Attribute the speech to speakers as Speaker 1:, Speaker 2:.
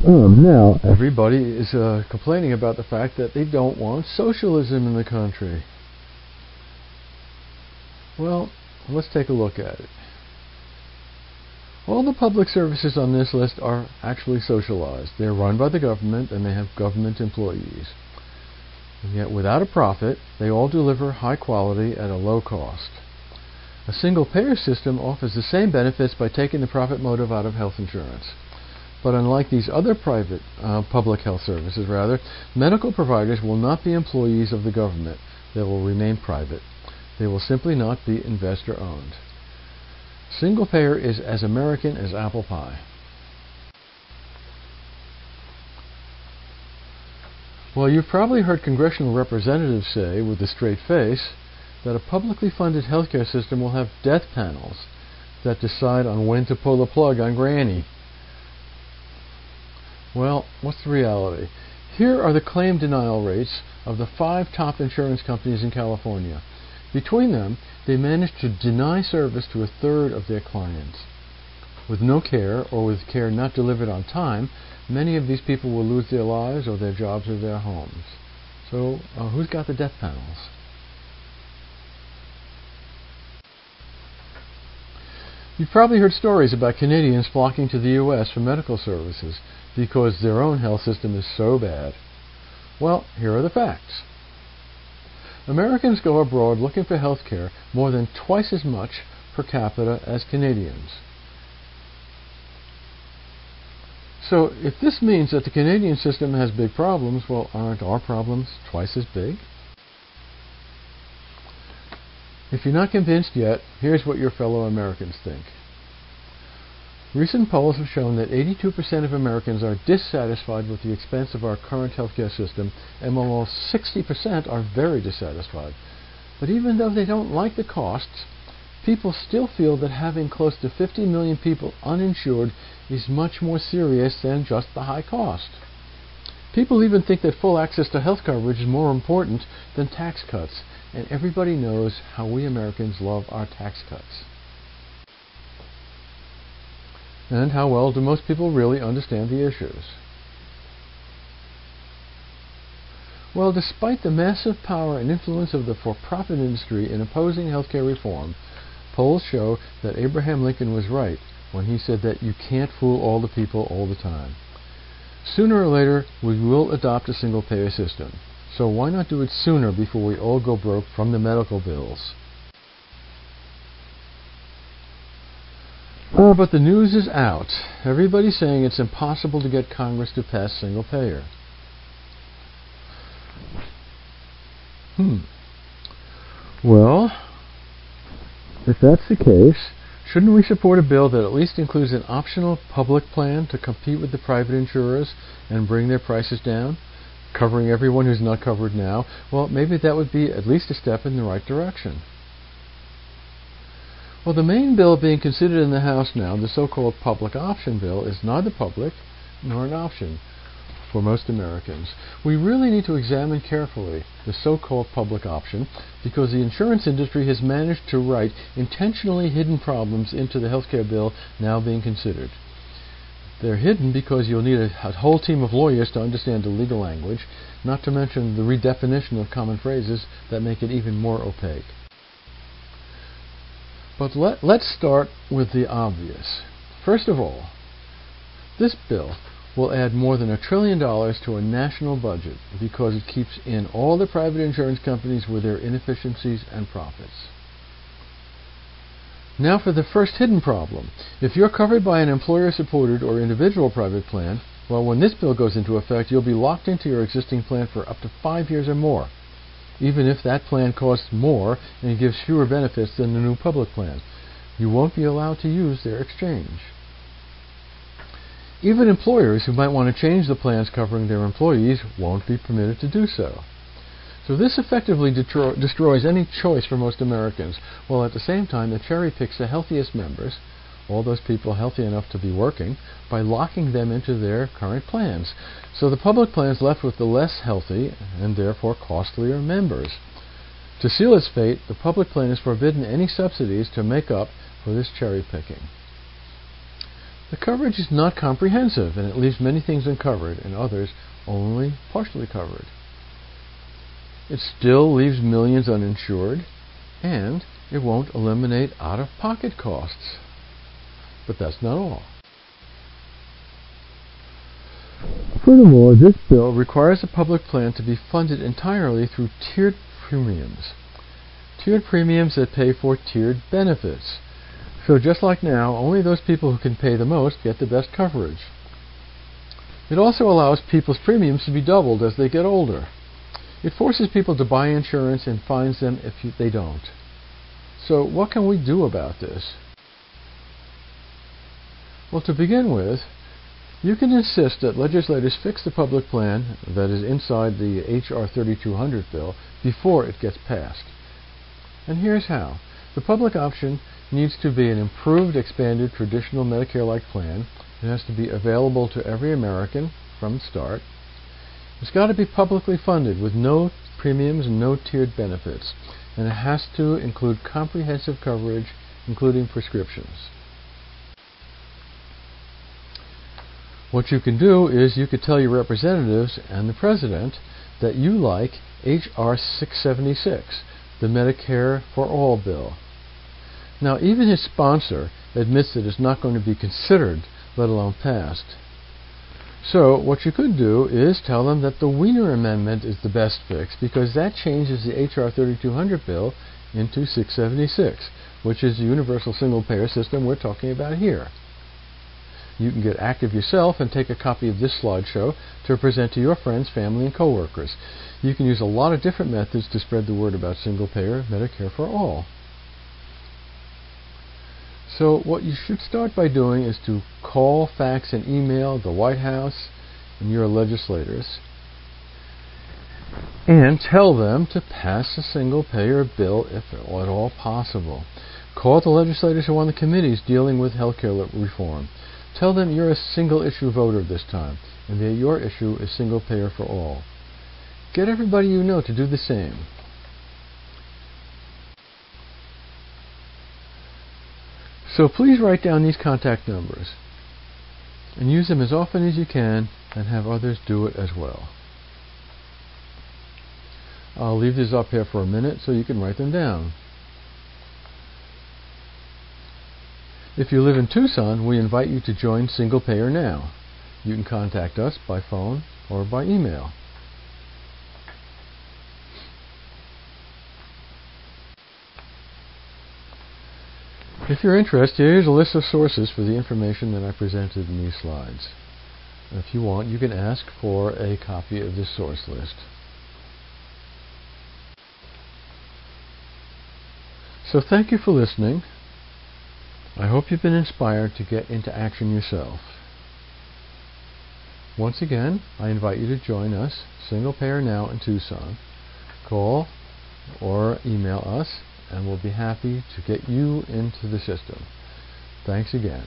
Speaker 1: Now, everybody is complaining about the fact that they don't want socialism in the country. Well, let's take a look at it. All the public services on this list are actually socialized. They're run by the government and they have government employees. And yet, without a profit, they all deliver high quality at a low cost. A single-payer system offers the same benefits by taking the profit motive out of health insurance. But unlike these other public health services, medical providers will not be employees of the government. They will remain private. They will simply not be investor-owned. Single-payer is as American as apple pie. Well, you've probably heard congressional representatives say, with a straight face, that a publicly funded healthcare system will have death panels that decide on when to pull the plug on Granny. Well, what's the reality? Here are the claim denial rates of the 5 top insurance companies in California. Between them, they manage to deny service to 1/3 of their clients. With no care, or with care not delivered on time, many of these people will lose their lives or their jobs or their homes. So, who's got the death panels? You've probably heard stories about Canadians flocking to the U.S. for medical services because their own health system is so bad. Well, here are the facts. Americans go abroad looking for health care more than twice as much per capita as Canadians. So, if this means that the Canadian system has big problems, well, aren't our problems twice as big? If you're not convinced yet, here's what your fellow Americans think. Recent polls have shown that 82% of Americans are dissatisfied with the expense of our current healthcare system, and almost 60% are very dissatisfied. But even though they don't like the costs, people still feel that having close to 50 million people uninsured is much more serious than just the high cost. People even think that full access to health coverage is more important than tax cuts, and everybody knows how we Americans love our tax cuts. And how well do most people really understand the issues? Well, despite the massive power and influence of the for-profit industry in opposing healthcare reform, polls show that Abraham Lincoln was right when he said that you can't fool all the people all the time. Sooner or later, we will adopt a single-payer system. So why not do it sooner before we all go broke from the medical bills? But the news is out. Everybody's saying it's impossible to get Congress to pass single-payer. Well, if that's the case, shouldn't we support a bill that at least includes an optional public plan to compete with the private insurers and bring their prices down, covering everyone who's not covered now? Well, maybe that would be at least a step in the right direction. Well, the main bill being considered in the House now, the so-called public option bill, is neither public nor an option for most Americans. We really need to examine carefully the so-called public option because the insurance industry has managed to write intentionally hidden problems into the healthcare bill now being considered. They're hidden because you'll need a whole team of lawyers to understand the legal language, not to mention the redefinition of common phrases that make it even more opaque. But let's start with the obvious. First of all, this bill will add more than $1 trillion to a national budget because it keeps in all the private insurance companies with their inefficiencies and profits. Now for the first hidden problem. If you're covered by an employer-supported or individual private plan, well, when this bill goes into effect, you'll be locked into your existing plan for up to 5 years or more, even if that plan costs more and gives fewer benefits than the new public plan. You won't be allowed to use their exchange. Even employers who might want to change the plans covering their employees won't be permitted to do so. So this effectively destroys any choice for most Americans, while at the same time it cherry-picks the healthiest members, all those people healthy enough to be working, by locking them into their current plans. So the public plan is left with the less healthy and therefore costlier members. To seal its fate, the public plan is forbidden any subsidies to make up for this cherry-picking. The coverage is not comprehensive, and it leaves many things uncovered and others only partially covered. It still leaves millions uninsured, and it won't eliminate out-of-pocket costs. But that's not all. Furthermore, this bill requires a public plan to be funded entirely through tiered premiums. Tiered premiums that pay for tiered benefits. So just like now, only those people who can pay the most get the best coverage. It also allows people's premiums to be doubled as they get older. It forces people to buy insurance and fines them if they don't. So what can we do about this? Well, to begin with, you can insist that legislators fix the public plan that is inside the H.R. 3200 bill before it gets passed. And here's how. The public option needs to be an improved, expanded, traditional Medicare-like plan. It has to be available to every American from the start. It's got to be publicly funded with no premiums and no tiered benefits. And it has to include comprehensive coverage, including prescriptions. What you can do is you could tell your representatives and the President that you like H.R. 676, the Medicare for All bill. Now, even his sponsor admits that it's not going to be considered, let alone passed. So, what you could do is tell them that the Wiener Amendment is the best fix, because that changes the H.R. 3200 bill into 676, which is the universal single-payer system we're talking about here. You can get active yourself and take a copy of this slideshow to present to your friends, family, and coworkers. You can use a lot of different methods to spread the word about single-payer Medicare for All. So what you should start by doing is to call, fax, and email the White House and your legislators and tell them to pass a single-payer bill if at all possible. Call the legislators who are on the committees dealing with health care reform. Tell them you're a single-issue voter this time, and that your issue is single-payer for all. Get everybody you know to do the same. So please write down these contact numbers, and use them as often as you can, and have others do it as well. I'll leave these up here for a minute so you can write them down. If you live in Tucson, we invite you to join Single Payer Now. You can contact us by phone or by email. If you're interested, here's a list of sources for the information that I presented in these slides. If you want, you can ask for a copy of this source list. So thank you for listening. I hope you've been inspired to get into action yourself. Once again, I invite you to join us, Single Payer Now in Tucson. Call or email us, and we'll be happy to get you into the system. Thanks again.